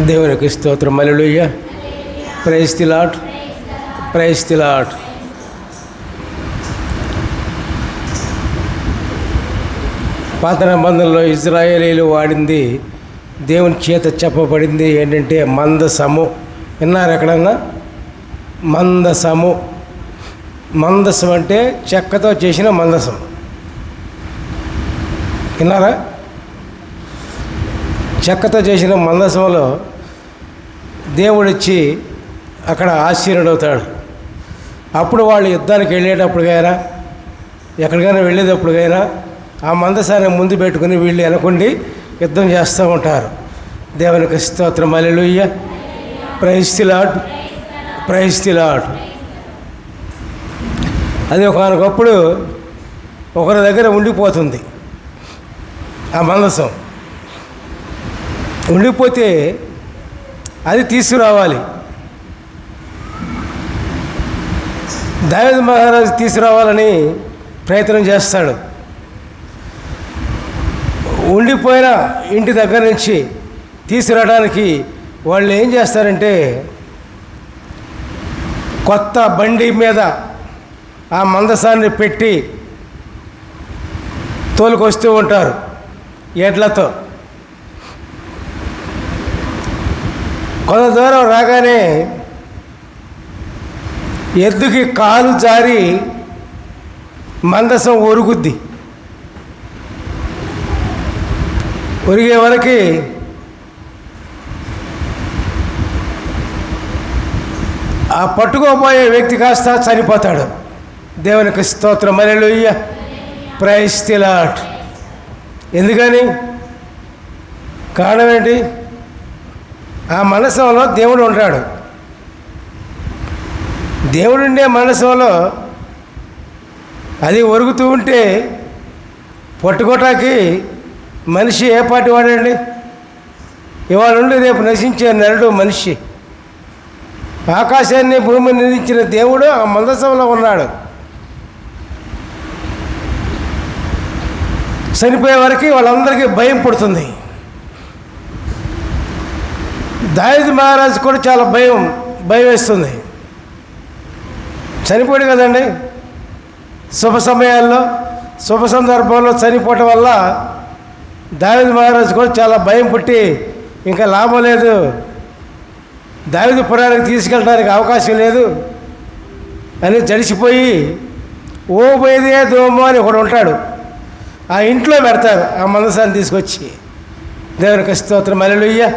దేవునికి స్తోత్రం. Hallelujah. Praise the Lord. Praise the Lord. పాత నిబంధనలో ఇజ్రాయేలీలు వాడింది దేవుని చేత చెప్పబడింది ఏంటంటే మందసము. విన్నారు ఎక్కడన్నా? మందసము. మందసం అంటే చెక్కతో చేసిన మందసం. విన్నారా? చెక్కతో చేసిన మందసంలో దేవుడిచ్చి అక్కడ ఆశీనుడవుతాడు. అప్పుడు వాళ్ళు యుద్ధానికి వెళ్ళేటప్పటికైనా ఎక్కడికైనా వెళ్ళేటప్పటికైనా ఆ మందసాన్ని ముందు పెట్టుకుని వీళ్ళు వెనకుండి యుద్ధం చేస్తూ ఉంటారు. దేవునికి స్తోత్రం. Hallelujah. Praise the Lord. Praise the Lord. అది ఒకనొకప్పుడు ఒకరి దగ్గర ఉండిపోతుంది ఆ మందసం. ఉండిపోతే అది తీసుకురావాలి. దావీదు మహారాజు తీసుకురావాలని ప్రయత్నం చేస్తాడు. ఉండిపోయిన ఇంటి దగ్గర నుంచి తీసుకురావడానికి వాళ్ళు ఏం చేస్తారంటే కొత్త బండి మీద ఆ మందసాన్ని పెట్టి తోలుకొస్తూ ఉంటారు ఎడ్లతో. కొంత దూరం రాగానే ఎద్దుకి కాలు జారి మందసం ఒరుగుద్ది. ఒరిగే వరకు ఆ పట్టుకోబోయే వ్యక్తి కాస్త చనిపోతాడు. దేవునికి స్తోత్రం. హల్లెలూయా. Praise the Lord. ఎందుకని? కారణం ఏంటి? ఆ మనసంలో దేవుడు ఉంటాడు. దేవుడుండే మనసంలో అది ఒరుగుతూ ఉంటే పట్టుకోటానికి మనిషి ఏ పాటి వాడండి? ఇవాళ నుండి రేపు నశించే నరుడు మనిషి. ఆకాశాన్ని భూమిని నిర్మించిన దేవుడు ఆ మందసంలో ఉన్నాడు. చనిపోయే వరకు వాళ్ళందరికీ భయం పుడుతుంది. దావీదు మహారాజు కూడా చాలా భయం వేస్తుంది. చనిపోయాడు కదండి. శుభ సమయాల్లో శుభ సందర్భంలో చనిపోవటం వల్ల దావీదు మహారాజు కూడా చాలా భయం పుట్టి ఇంకా లాభం లేదు, దావీదు పురానికి తీసుకెళ్ళడానికి అవకాశం లేదు అని జడిసిపోయి ఓబేదెదోము అని ఒకడు ఉంటాడు. ఆ ఇంట్లో పెడతారు ఆ మందసాన్ని తీసుకొచ్చి. దేవునికి స్తోత్రం. హల్లెలూయా.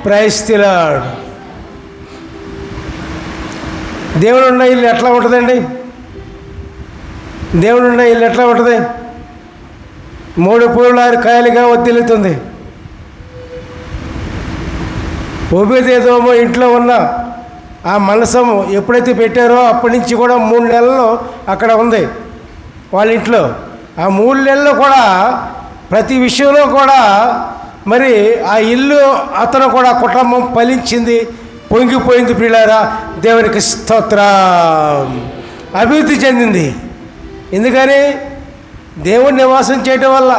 Praise the Lord. దేవుడున్న ఇల్లు ఎట్లా ఉంటుందండి? దేవుడున్న ఇల్లు ఎట్లా ఉంటుంది? 3 పూలు 6 కాయలుగా వర్ధిల్లుతుంది. ఓబేదెదోము ఇంట్లో ఉన్న ఆ మందసం ఎప్పుడైతే పెట్టారో అప్పటి నుంచి కూడా 3 నెలలు అక్కడ ఉంది వాళ్ళ ఇంట్లో. ఆ 3 నెలలు కూడా ప్రతి విషయంలో కూడా మరి ఆ ఇల్లు అతను కూడా కుటుంబం ఫలించింది, పొంగిపోయింది. ప్రియులారా, దేవునికి స్తోత్రం. అభివృద్ధి చెందింది. ఎందుకని? దేవుడు నివాసం చేయటం వల్ల,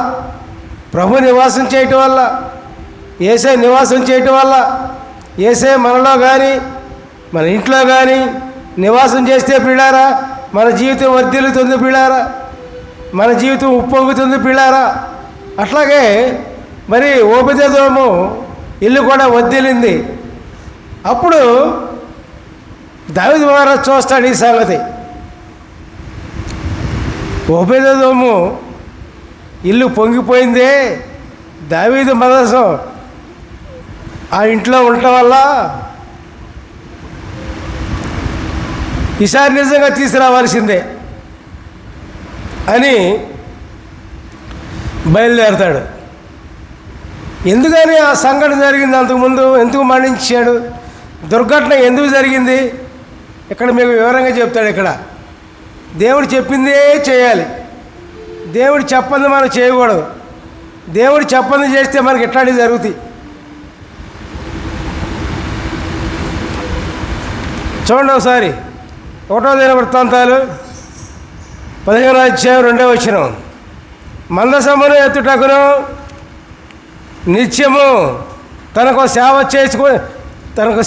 ప్రభు నివాసం చేయటం వల్ల, యేసే నివాసం చేయటం వల్ల. యేసే మనలో కానీ మన ఇంట్లో కానీ నివాసం చేస్తే ప్రియులారా మన జీవితం వర్ధిల్లుతుంది ప్రియులారా, మన జీవితం ఉప్పొంగుతుంది ప్రియులారా. అట్లాగే మరి ఓబేదెదోము ఇల్లు కూడా వర్ధిల్లింది. అప్పుడు దావీదు మహారాజు చూస్తాడు ఈ సంగతి. ఓబేదెదోము ఇల్లు పొంగిపోయిందే, దావీదు మందసం ఆ ఇంట్లో ఉండటం వల్ల ఈసారి నిజంగా తీసుకురావాల్సిందే అని బయలుదేరతాడు. ఎందుకని ఆ సంఘటన జరిగింది? అంతకుముందు ఎందుకు మరణించాడు? దుర్ఘటన ఎందుకు జరిగింది? ఇక్కడ మీకు వివరంగా చెప్తాడు. ఇక్కడ దేవుడు చెప్పిందే చేయాలి. దేవుడు చెప్పంది మనం చేయకూడదు. దేవుడు చెప్పంది చేస్తే మనకి ఎట్లాంటివి జరుగుతాయి. చూడండి ఒకసారి 1వ దినవృత్తాంతాలు 15వ అధ్యాయం 2వ వచనం. మందసమును ఎత్తుటకును నిత్యము తనకు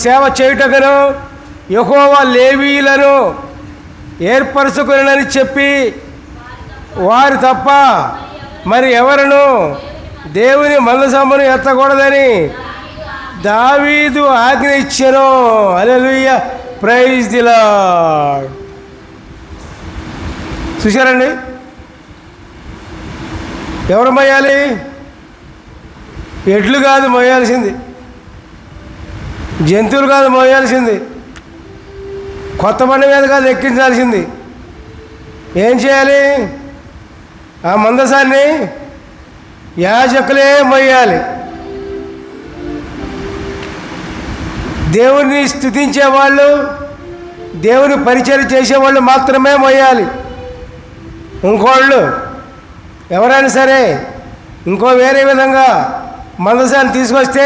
సేవ చేయుటకును యెహోవా లేవీయులను ఏర్పరచుకొనని చెప్పి వారు తప్ప మరి ఎవరును దేవుని మందసమును ఎత్తకూడదని దావీదు ఆజ్ఞ ఇచ్చెను. హల్లెలూయా, ప్రైజ్ ది లార్డ్. చూశారండి, ఎవరు మోయాలి? ఎడ్లు కాదు మోయాల్సింది, జంతువులు కాదు మోయాల్సింది, కొత్త బండి మీద కాదు ఎక్కించాల్సింది. ఏం చేయాలి? ఆ మందసాన్ని యాజకులే మోయాలి. దేవుని స్తుతించేవాళ్ళు, దేవుని పరిచయం చేసేవాళ్ళు మాత్రమే మోయాలి. ఇంకోళ్ళు ఎవరైనా సరే ఇంకో వేరే విధంగా మందసాన్ని తీసుకొస్తే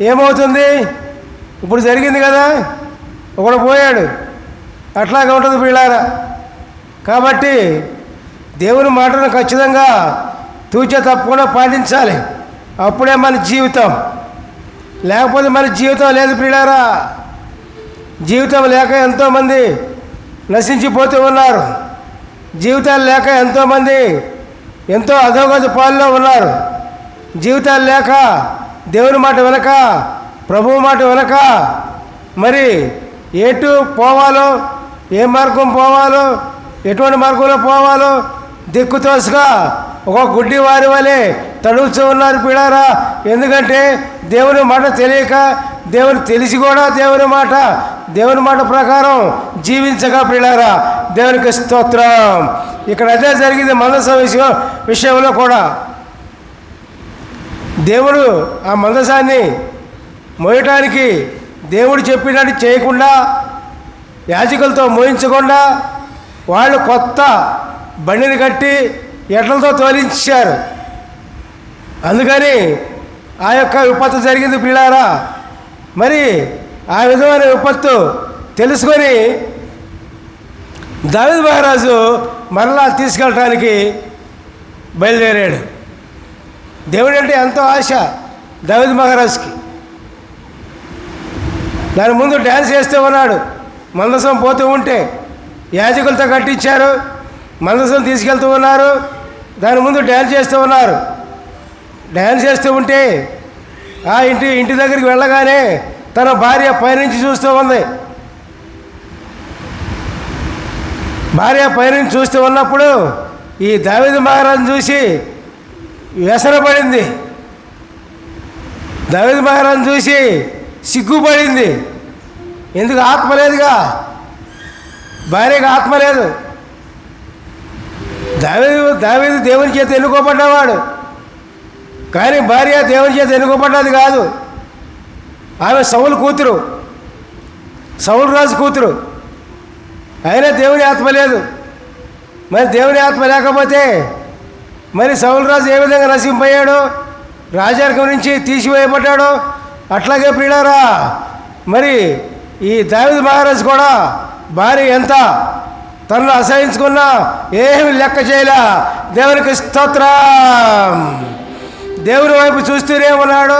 ఏమవుతుంది? ఇప్పుడు జరిగింది కదా, ఒకడు పోయాడు, అట్లాగే ఉంటుంది పిల్లారా. కాబట్టి దేవుని మాటను ఖచ్చితంగా తూచే తప్పకుండా పాటించాలి. అప్పుడే మన జీవితం, లేకపోతే మన జీవితం లేదు పిల్లారా. జీవితం లేక ఎంతోమంది నశించిపోతూ ఉన్నారు. జీవితాలు లేక ఎంతోమంది ఎంతో అధోగతి పాల్లో ఉన్నారు. జీవితాలు లేక దేవుని మాట వెనక, ప్రభువు మాట వెనక మరి ఎటు పోవాలో, ఏ మార్గం పోవాలో, ఎటువంటి మార్గంలో పోవాలో దిక్కుతోసుగా ఒక గుడ్డి వారి వలె తడుస్తూ ఉన్నారు పిల్లారా. ఎందుకంటే దేవుని మాట తెలియక, దేవుని తెలిసి కూడా దేవుని మాట ప్రకారం జీవించగా పిల్లారా. దేవునికి స్తోత్రం. ఇక్కడ అదే జరిగింది మందసం విషయంలో కూడా. దేవుడు ఆ మందసాన్ని మోయటానికి దేవుడు చెప్పినట్టు చేయకుండా, యాజకులతో మోయించకుండా వాళ్ళు కొత్త బండిని కట్టి ఎడ్లతో తోలించారు. అందుకని ఆ యొక్క విపత్తు జరిగింది పిల్లారా. మరి ఆ విధమైన విపత్తు తెలుసుకొని దావీదు మహారాజు మరలా తీసుకెళ్ళటానికి బయలుదేరాడు. దేవుడు అంటే ఎంతో ఆశ దావీదు మహారాజుకి. దాని ముందు డ్యాన్స్ చేస్తూ ఉన్నాడు. మందసం పోతూ ఉంటే యాజకులతో కట్టించారు, మందసం తీసుకెళ్తూ ఉన్నారు, దాని ముందు డ్యాన్స్ చేస్తూ ఉన్నారు. డ్యాన్స్ చేస్తూ ఉంటే ఆ ఇంటి దగ్గరికి వెళ్ళగానే తన భార్య పైనుంచి చూస్తూ ఉంది. భార్య పైనుంచి చూస్తూ ఉన్నప్పుడు ఈ దావీదు మహారాజును చూసి వ్యసనపడింది. దావీదు మహారాజును చూసి సిగ్గుపడింది. ఎందుకు? ఆత్మ లేదుగా, భార్యకు ఆత్మ లేదు. దావీదు దేవుని చేత ఎన్నుకోబడ్డవాడు, కానీ భార్య దేవుని చేత ఎన్నుకోబడ్డది కాదు. ఆమె సౌలు కూతురు, సౌలు రాజు కూతురు. అయినా దేవుని ఆత్మ లేదు. మరి దేవుని ఆత్మ లేకపోతే మరి సౌలు రాజు ఏ విధంగా నశింపయ్యాడో, రాజరికం నుంచి తీసివేయబడ్డాడో అట్లాగే ప్రియులారా మరి ఈ దావీదు మహారాజు కూడా భార్య ఎంత తనను అసహించుకున్నా ఏమి లెక్క చేయలే. దేవునికి స్తోత్రం. దేవుని వైపు చూస్తూనే ఉన్నాడు,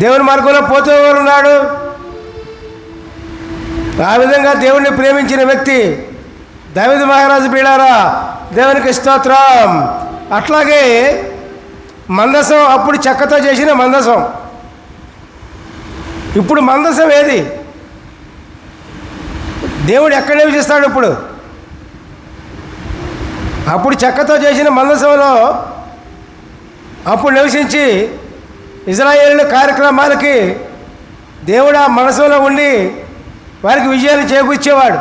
దేవుని మార్గంలో పోతూ ఉన్నాడు. ఆ విధంగా దేవుణ్ణి ప్రేమించిన వ్యక్తి దావీదు మహారాజు ప్రియులారా. దేవునికి స్తోత్రం. అట్లాగే మందసం, అప్పుడు చెక్కతో చేసిన మందసం, ఇప్పుడు మందసం ఏది? దేవుడు ఎక్కడ నివసిస్తాడు ఇప్పుడు? అప్పుడు చెక్కతో చేసిన మందసంలో అప్పుడు నివసించి ఇశ్రాయేలు కార్యక్రమాలకి దేవుడు ఆ మనసులో ఉండి వారికి విజయాన్ని చేకూర్చేవాడు.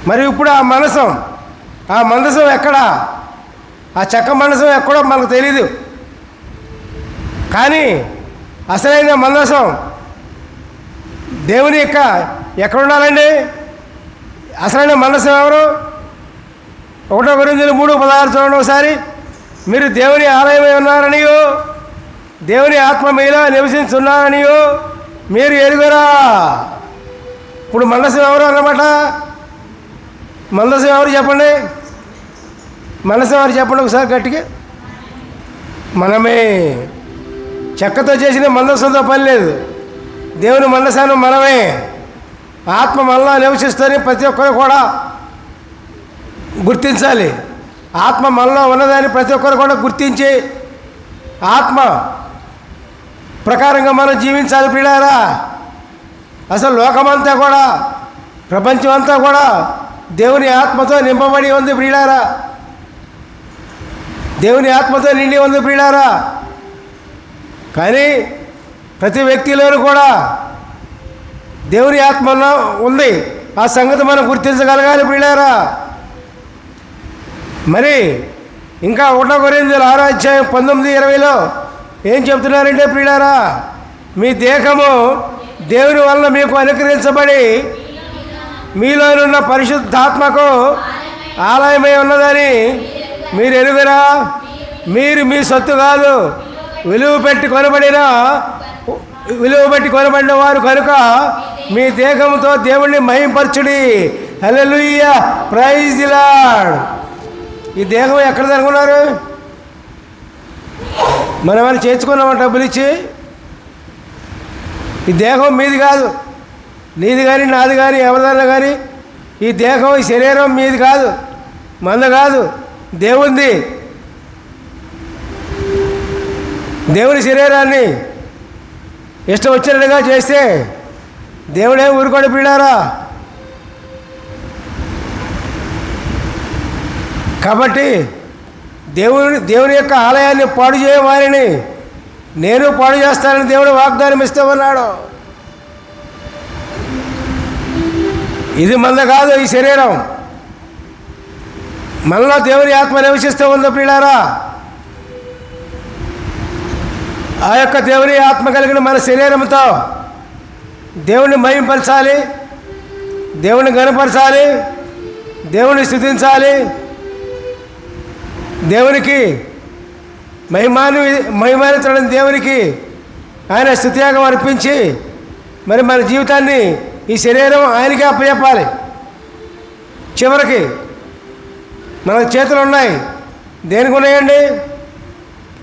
మరి ఇప్పుడు ఆ మందసం ఎక్కడ? ఆ చెక్క మందసం ఎక్కడో మనకు తెలీదు. కానీ అసలైన మందసం దేవుని యొక్క ఎక్కడ ఉండాలండి? అసలైన మందసం ఎవరు? 1 కొరింథీయులు 3:16 చూడండి ఒకసారి. మీరు దేవుని ఆలయమై ఉన్నారనియో, దేవుని ఆత్మ మీలో నివసించున్నారనియో మీరు ఎరుగరా. ఇప్పుడు మందసం ఎవరు అన్నమాట? మందసం ఎవరు చెప్పండి? మందసం ఎవరు చెప్పండి ఒకసారి గట్టిగా. మనమే. చెక్కతో చేసిన మందసంతో పని లేదు. దేవుని మందసాన్ని మనమే. ఆత్మ మనలో నివసిస్తూనే ప్రతి ఒక్కరు కూడా గుర్తించాలి. ఆత్మ మనలో ఉన్నదాన్ని ప్రతి ఒక్కరు కూడా గుర్తించి ఆత్మ ప్రకారంగా మనం జీవించాలి ప్రియులారా. అసలు లోకమంతా కూడా, ప్రపంచమంతా కూడా దేవుని ఆత్మతో నింపబడి ఉంది ప్రియులారా. దేవుని ఆత్మతో నిండి ఉంది ప్రియులారా. కానీ ప్రతి వ్యక్తిలోనూ కూడా దేవుని ఆత్మ ఉంది. ఆ సంగతి మనం గుర్తించగలగాలి ప్రియులారా. మరి ఇంకా 1 కొరింథీయుల 6వ అధ్యాయం 19-20లో ఏం చెప్తున్నారంటే ప్రియులారా, మీ దేహము దేవుని వలన మీకు అనుగ్రహించబడి మీలోనున్న పరిశుద్ధాత్మకు ఆలయమై ఉన్నదని మీరు ఎరుగరా? మీరు మీ సొత్తు కాదు, విలువ పెట్టి కొనబడిన వారు కనుక మీ దేహంతో దేవుణ్ణి మహింపరచుడి. హల్లెలూయా, ప్రైజ్ ది లార్డ్. ఈ దేహం ఎక్కడ అనుకున్నారు? మనం ఏమైనా చేర్చుకున్నామా డబ్బులు ఇచ్చి? ఈ దేహం మీది కాదు, నీది కానీ నాది కానీ ఎవరిదన్నా కానీ. ఈ దేహం, ఈ శరీరం మీది కాదు, మంద కాదు, దేవుంది. దేవుని శరీరాన్ని ఇష్టం వచ్చినట్టుగా చేస్తే దేవుడే ఊరుకోడు ప్రియులారా. కాబట్టి దేవుని యొక్క ఆలయాన్ని పాడు చేయవారిని నేను పాడు చేస్తానని దేవుడు వాగ్దానం ఇస్తూ ఉన్నాడు. ఇది మంద కాదు, ఈ శరీరం. మనలో దేవుని ఆత్మ నివసిస్తూ ఉంది ప్రియులారా. ఆ యొక్క దేవుని ఆత్మ కలిగిన మన శరీరంతో దేవుని మహింపరచాలి, దేవుని గణపరచాలి, దేవుని స్తుతించాలి, దేవునికి మహిమానించడం, దేవునికి ఆయన స్తుతియాగం అర్పించి మరి మన జీవితాన్ని, ఈ శరీరం ఆయనకే అప్పచెప్పాలి. చివరికి మన చేతులు ఉన్నాయి, దేనికి ఉన్నాయండి?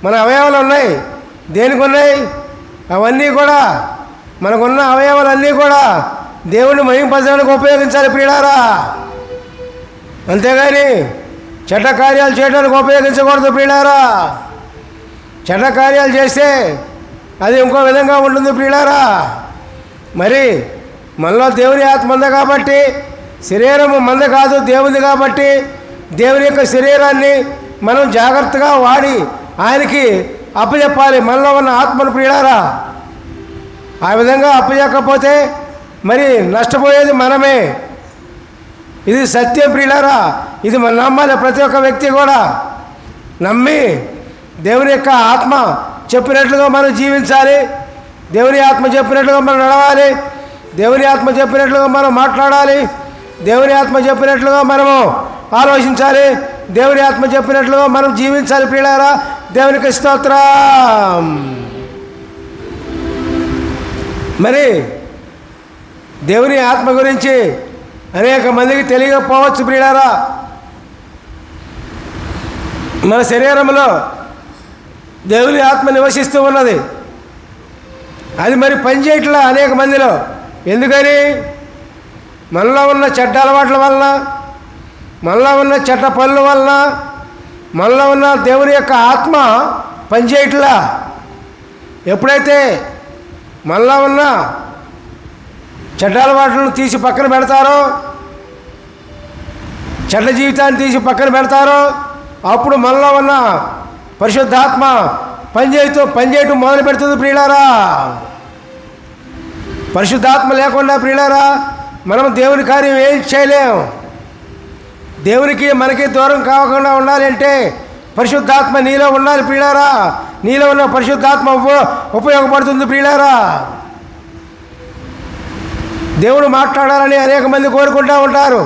మన అవయవాలు ఉన్నాయి, దేనికి ఉన్నాయి? అవన్నీ కూడా, మనకున్న అవయవాలన్నీ కూడా దేవుణ్ణి మహింపరచడానికి ఉపయోగించాలి ప్రియులారా. అంతేగాని చెడ్డ కార్యాలు చేయడానికి ఉపయోగించకూడదు ప్రియులారా. చెడ్డ కార్యాలు చేస్తే అది ఇంకో విధంగా ఉంటుంది ప్రియులారా. మరి మనలో దేవుని ఆత్మ ఉంది కాబట్టి, శరీరము మంద కాదు దేవుంది కాబట్టి, దేవుని యొక్క శరీరాన్ని మనం జాగ్రత్తగా వాడి ఆయనకి అప్పచెప్పాలి మనలో ఉన్న ఆత్మను ప్రియులారా. ఆ విధంగా అప్పచెప్పకపోతే మరి నష్టపోయేది మనమే. ఇది సత్యం ప్రియులారా. ఇది మనం నమ్మాలి. ప్రతి ఒక్క వ్యక్తి కూడా నమ్మి దేవుని యొక్క ఆత్మ చెప్పినట్లుగా మనం జీవించాలి. దేవుని ఆత్మ చెప్పినట్లుగా మనం నడవాలి. దేవుని ఆత్మ చెప్పినట్లుగా మనం మాట్లాడాలి. దేవుని ఆత్మ చెప్పినట్లుగా మనము ఆలోచించాలి. దేవుని ఆత్మ చెప్పినట్లుగా మనం జీవించాలి ప్రియులారా. దేవునికి స్తోత్రం. మరి దేవుని ఆత్మ గురించి అనేక మందికి తెలియకపోవచ్చు ప్రియులారా. మన శరీరంలో దేవుని ఆత్మ నివసిస్తూ ఉన్నది. అది మరి పనిచేయట్లా అనేక మందిలో. ఎందుకని? మనలో ఉన్న చెడ్డ అలవాట్ల వలన, మనలో ఉన్న చెడ్డ పనుల వలన, మనలో ఉన్న దేవుని యొక్క ఆత్మ పనిచేయట్లా. ఎప్పుడైతే మనలో ఉన్న చెడ్డ అలవాట్లను తీసి పక్కన పెడతారో, చెడ్డ జీవితాన్ని తీసి పక్కన పెడతారో, అప్పుడు మనలో ఉన్న పరిశుద్ధాత్మ పనిచేయటం మొదలు పెడుతుంది ప్రియులారా. పరిశుద్ధాత్మ లేకుండా ప్రియులారా మనం దేవుని కార్యం ఏం చేయలేం. దేవునికి మనకి దూరం కాకుండా ఉండాలి అంటే పరిశుద్ధాత్మ నీలో ఉండాలి ప్రియులారా. నీలో ఉన్న పరిశుద్ధాత్మ ఉపయోగపడుతుంది ప్రియులారా. దేవుడు మాట్లాడాలని అనేక మంది కోరుకుంటూ ఉంటారు.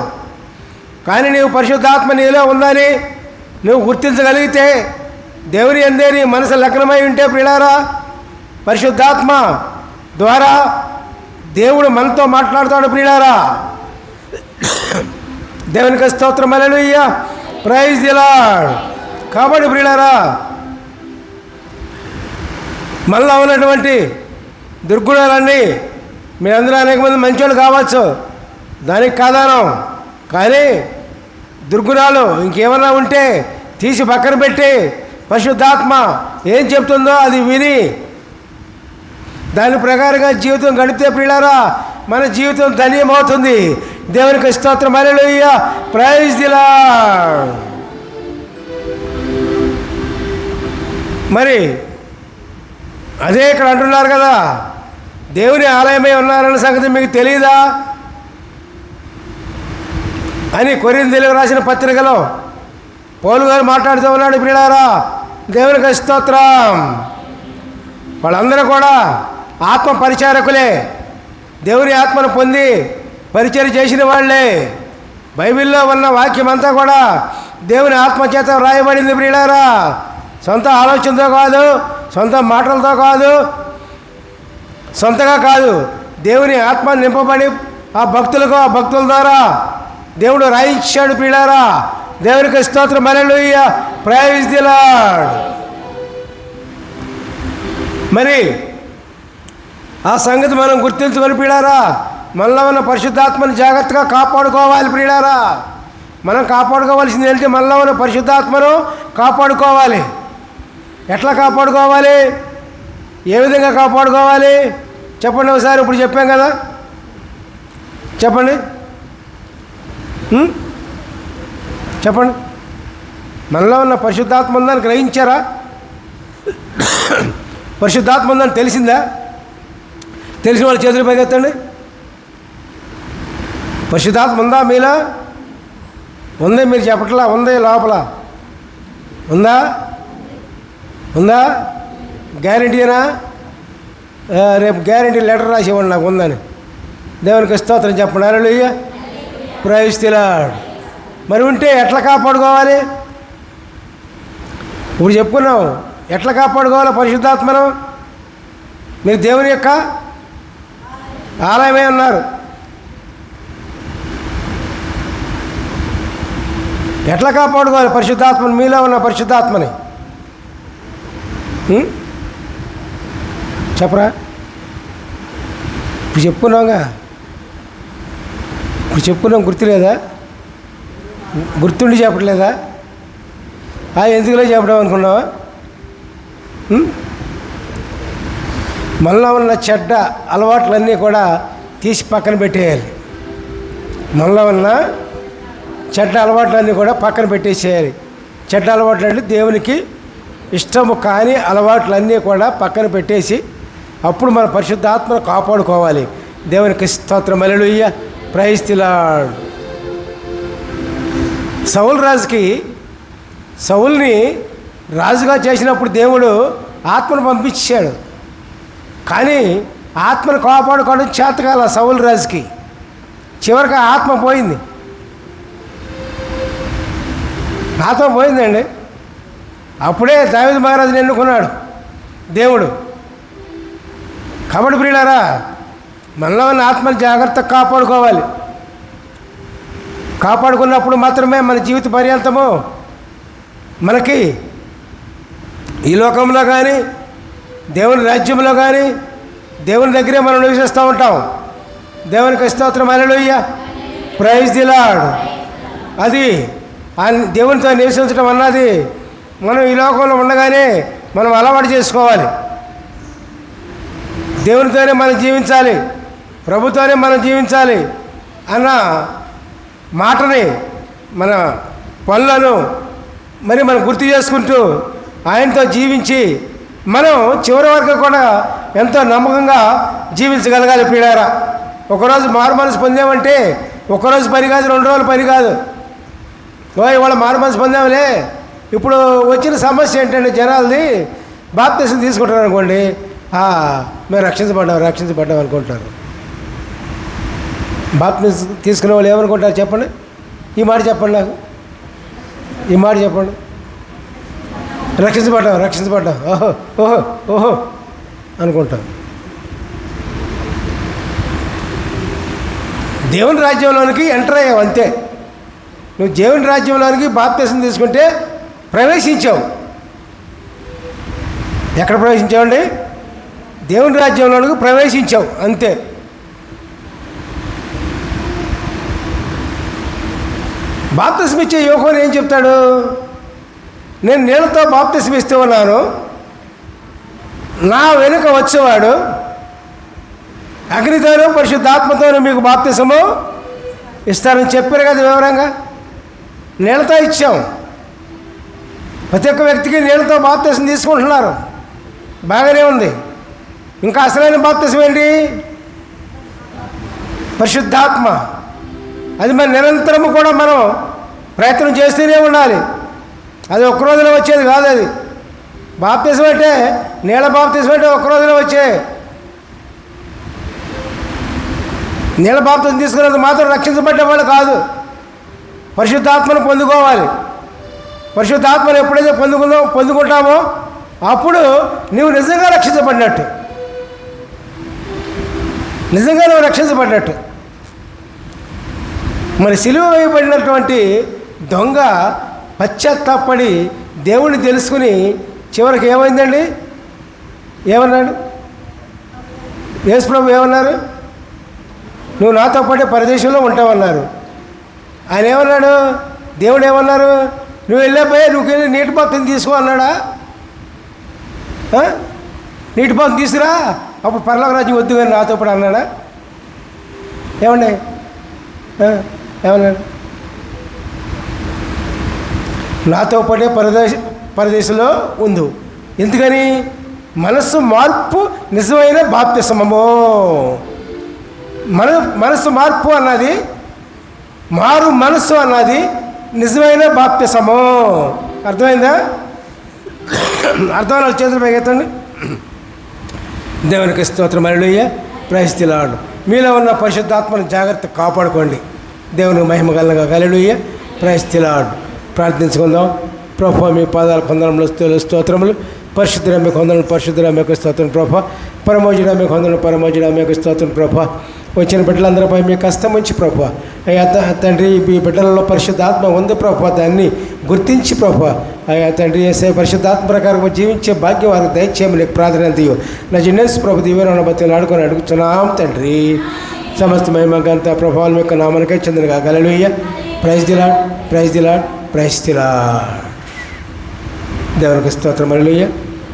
కానీ నీవు పరిశుద్ధాత్మ నీలో ఉందని నువ్వు గుర్తించగలిగితే, దేవుని అందే నీ మనసు లగ్నమై ఉంటే ప్రియులారా, పరిశుద్ధాత్మ ద్వారా దేవుడు మనతో మాట్లాడుతాడు ప్రియులారా. దేవునికి స్తోత్రం, హల్లెలూయా, ప్రైజ్ ది లార్డ్. కాబట్టి ప్రియులారా మనలో ఉన్నటువంటి దుర్గుణాలన్నీ మీరందరూ అనేక మంది మంచోళ్ళు కావచ్చు, దానికి కాదానం. కానీ దుర్గుణాలు ఇంకేమన్నా ఉంటే తీసి పక్కన పెట్టి పరిశుద్ధాత్మ ఏం చెప్తుందో అది విని దాని ప్రకారంగా జీవితం గడిపితే ప్రియులారా మన జీవితం ధన్యమవుతుంది. దేవునికి స్తోత్రం, హల్లెలూయా, ప్రైజ్ ది లార్డ్. మరి అదే ఇక్కడ అంటున్నారు కదా, దేవుని ఆలయమై ఉన్నారన్న సంగతి మీకు తెలియదా అని కొరింథీయులకు రాసిన పత్రికలో పౌలు గారు మాట్లాడుతూ ఉన్నాడు. ప్రియులారా దేవునికి స్తోత్రం. వాళ్ళందరూ కూడా ఆత్మ పరిచారకులే, దేవుని ఆత్మను పొంది పరిచయం చేసిన వాళ్ళే. బైబిల్లో ఉన్న వాక్యం అంతా కూడా దేవుని ఆత్మ చేత వ్రాయబడింది. ప్రియులారా సొంత ఆలోచనతో కాదు, సొంత మాటలతో కాదు, సొంతగా కాదు, దేవుని ఆత్మ నింపబడి ఆ భక్తుల ద్వారా దేవుడు రాయించాడు. ప్రియులారా దేవునికి స్తోత్రం, హల్లెలూయా, ప్రైజ్ ది లార్డ్. మరి ఆ సంగతి మనం గుర్తించుకొని ప్రియులారా మనలో ఉన్న పరిశుద్ధాత్మని జాగ్రత్తగా కాపాడుకోవాలి. ప్రియులారా మనం కాపాడుకోవాల్సింది ఏంటి? మనలో ఉన్న పరిశుద్ధాత్మను కాపాడుకోవాలి. ఎట్లా కాపాడుకోవాలి? ఏ విధంగా కాపాడుకోవాలి చెప్పండి ఒకసారి. ఇప్పుడు చెప్పాం కదా, చెప్పండి చెప్పండి. మనలో ఉన్న పరిశుద్ధాత్మ ఉందని గ్రహించారా? పరిశుద్ధాత్మ ఉందని తెలిసిందా? తెలిసిన వాళ్ళ చేతులు పైకెత్తండి. పరిశుద్ధాత్మ ఉందా మీలో? ఉంది, మీరు చెప్పట్లా. ఉంది, లోపల ఉందా? ఉందా? గ్యారెంటీనా? రేపు గ్యారెంటీ లెటర్ రాసి ఇవ్వండి నాకు ఉందని. దేవునికి స్తోత్రం చెప్పండి, హల్లెలూయా, ప్రైజ్ ది లార్డ్. మరి ఉంటే ఎట్లా కాపాడుకోవాలి? ఇప్పుడు చెప్పుకున్నాం ఎట్లా కాపాడుకోవాలో పరిశుద్ధాత్మను. మీరు దేవుని యొక్క ఆలయమే ఉన్నారు. ఎట్లా కాపాడుకోవాలి పరిశుద్ధాత్మని? మీలో ఉన్న పరిశుద్ధాత్మని చెప్పరా? ఇప్పుడు చెప్పుకున్నావుగా, ఇప్పుడు చెప్పుకున్నాం, గుర్తులేదా? గుర్తుండి చెప్పట్లేదా? ఎందుకులో చెప్పడం అనుకున్నావా? మనలో ఉన్న చెడ్డ అలవాట్లన్నీ కూడా తీసి పక్కన పెట్టేయాలి. మనలో ఉన్న చెడ్డ అలవాట్లన్నీ కూడా పక్కన పెట్టేసేయాలి. చెడ్డ అలవాట్లు అంటే దేవునికి ఇష్టము కాని అలవాట్లన్నీ కూడా పక్కన పెట్టేసి అప్పుడు మన పరిశుద్ధాత్మను కాపాడుకోవాలి. దేవునికి స్తోత్రం, హల్లెలూయా, ప్రైజ్ ది లార్డ్. సౌల్ని రాజుగా చేసినప్పుడు దేవుడు ఆత్మను పంపించాడు. కానీ ఆత్మను కాపాడుకోవడం చేతకాల సౌలు రాజుకి. చివరికి ఆత్మ పోయింది. ఆత్మ పోయిందండి. అప్పుడే దావీదు మహారాజుని ఎన్నుకున్నాడు దేవుడు. కాబట్టి ప్రియులారా మనలో ఉన్న ఆత్మను జాగ్రత్తగా కాపాడుకోవాలి. కాపాడుకున్నప్పుడు మాత్రమే మన జీవిత పర్యంతము మనకి ఈ లోకంలో కానీ దేవుని రాజ్యంలో కానీ దేవుని దగ్గరే మనం నివసిస్తూ ఉంటాం. దేవునికి స్తోత్రం, హల్లెలూయా, ప్రైజ్ ది లార్డ్. అది దేవునితో నివసించడం అన్నది మనం ఈ లోకంలో ఉండగానే మనం అలవాటు చేసుకోవాలి. దేవునితోనే మనం జీవించాలి, ప్రభుతోనే మనం జీవించాలి అన్న మాటని మన పనులను మరి మనం గుర్తు చేసుకుంటూ ఆయనతో జీవించి మనం చివరి వరకు కూడా ఎంతో నమ్మకంగా జీవించగలగాలి. ప్రియులారా ఒకరోజు మారు మనసు పొందామంటే ఒకరోజు పని కాదు, 2 రోజుల పని కాదు. ఇవాళ మారు మనసు పొందామలే. ఇప్పుడు వచ్చిన సమస్య ఏంటంటే జనాలది బాప్తిసం తీసుకుంటారు అనుకోండి, మేము రక్షించబడ్డాం అనుకుంటారు. బాప్తిసం తీసుకునే వాళ్ళు ఏమనుకుంటారు చెప్పండి? ఈ మాట చెప్పండి, నాకు ఈ మాట చెప్పండి. రక్షించబడ్డాం ఓహో ఓహో ఓహో అనుకుంటాం. దేవుని రాజ్యంలోనికి ఎంటర్ అయ్యావు అంతే. నువ్వు దేవుని రాజ్యంలోనికి బాప్తిసం తీసుకుంటే ప్రవేశించావు. ఎక్కడ ప్రవేశించావండి? దేవుని రాజ్యంలోనికి ప్రవేశించావు అంతే. బాప్తిస్మ ఇచ్చే యోహాను ఏం చెప్తాడు? నేను నీళ్ళతో బాప్తిస్మ ఇస్తూ ఉన్నాను, నా వెనుక వచ్చేవాడు అగ్నితోనూ పరిశుద్ధాత్మతోనూ మీకు బాప్తిస్మము ఇస్తారని చెప్పారు కదా వివరంగా. నీళ్ళతో ఇచ్చాం, ప్రతి ఒక్క వ్యక్తికి నీళ్ళతో బాప్తిస్మం తీసుకుంటున్నారు, బాగానే ఉంది. ఇంకా అసలైన బాప్తిస్మం ఏంటి? పరిశుద్ధాత్మ. అది మరి నిరంతరము కూడా మనం ప్రయత్నం చేస్తూనే ఉండాలి. అది ఒక్క రోజులో వచ్చేది కాదు. అది బాప్తిస్మం అంటే, నీళ్ళ బాప్తిస్మం అంటే ఒక్క రోజులో వచ్చే. నీళ్ళ బాప్తిస్మం తీసుకున్నందుకు మాత్రం రక్షించబడ్డే వాళ్ళు కాదు, పరిశుద్ధాత్మను పొందుకోవాలి. పరిశుద్ధాత్మను ఎప్పుడైతే పొందుకుంటామో అప్పుడు నువ్వు నిజంగా రక్షించబడినట్టు, నిజంగా నువ్వు రక్షించబడినట్టు. మరి సిలువ వేయబడినటువంటి దొంగ పశ్చాత్తాపడి దేవుణ్ణి తెలుసుకుని చివరికి ఏమైందండి? ఏమన్నాడు? యేసు ప్రభు ఏమన్నారు? నువ్వు నాతో పాటే పరదేశంలో ఉంటావన్నారు. ఆయన ఏమన్నాడు? దేవుడు ఏమన్నారు? నువ్వు వెళ్ళిపోయి నువ్వు నీటి బాప్తిస్మం తీసుకో అన్నాడా? నీటి బాప్తిస్మం తీసుకురా, అప్పుడు పరలోక రాజ్యం వద్దు కానీ నాతో పాటు అన్నాడా? ఏమండి ఏమన్నాడు? నాతో పాటే పరదేశంలో ఉండు. ఎందుకని? మనస్సు మార్పు నిజమైన బాప్తిస్మము. మనస్సు మార్పు అన్నది, మారు మనస్సు అన్నది నిజమైన బాప్తిస్మము. అర్థమైందా? అర్థమైన చేతులు పైకెత్తండి. దేవునికి స్తోత్రం. హల్లెలూయా. Praise the Lord. మీలో ఉన్న పరిశుద్ధాత్మను జాగ్రత్త కాపాడుకోండి. దేవునికి మహిమ కలుగుగా. హల్లెలూయా. Praise the Lord. ప్రార్థించుకుందాం. ప్రభువా మీ పాదాల కొందరంలో స్తోత్రములు. పరిశుద్ధుడ మీకు వందనలు, పరిశుద్ధుడ మీకు స్తోత్రం ప్రభా. పరమోజుడ మీకు వందనలు, పరమోజుడ మీకు స్తోత్రం ప్రభా. వచ్చిన బిడ్డలందరిపై మీ కష్టం ఉంచి ప్రభా. అయ్యా తండ్రి, ఈ బిడ్డలలో పరిశుద్ధాత్మ ఉంది ప్రభా, దాన్ని గుర్తించి ప్రభా. అయ్యా తండ్రి, ఏసే పరిశుద్ధాత్మ ప్రకారం జీవించే భాగ్యం వారికి దయచేయమని నీకు ప్రార్థన తీయు. నా జిన్నేసు ప్రభు దీవెన బతులు ఆడుకొని అడుగుతున్నాం తండ్రి. సమస్త మహిమగంత ప్రభావం యొక్క నామనికే చెందినగా. Hallelujah. Praise the Lord, praise the Lord, praise the Lord. దేవునికి స్తోత్రం. హల్లెలూయా.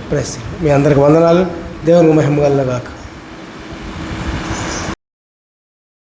ప్రైజ్. మీ అందరికి వందనాలు. దేవునికి మహిమ కలుగుగాక.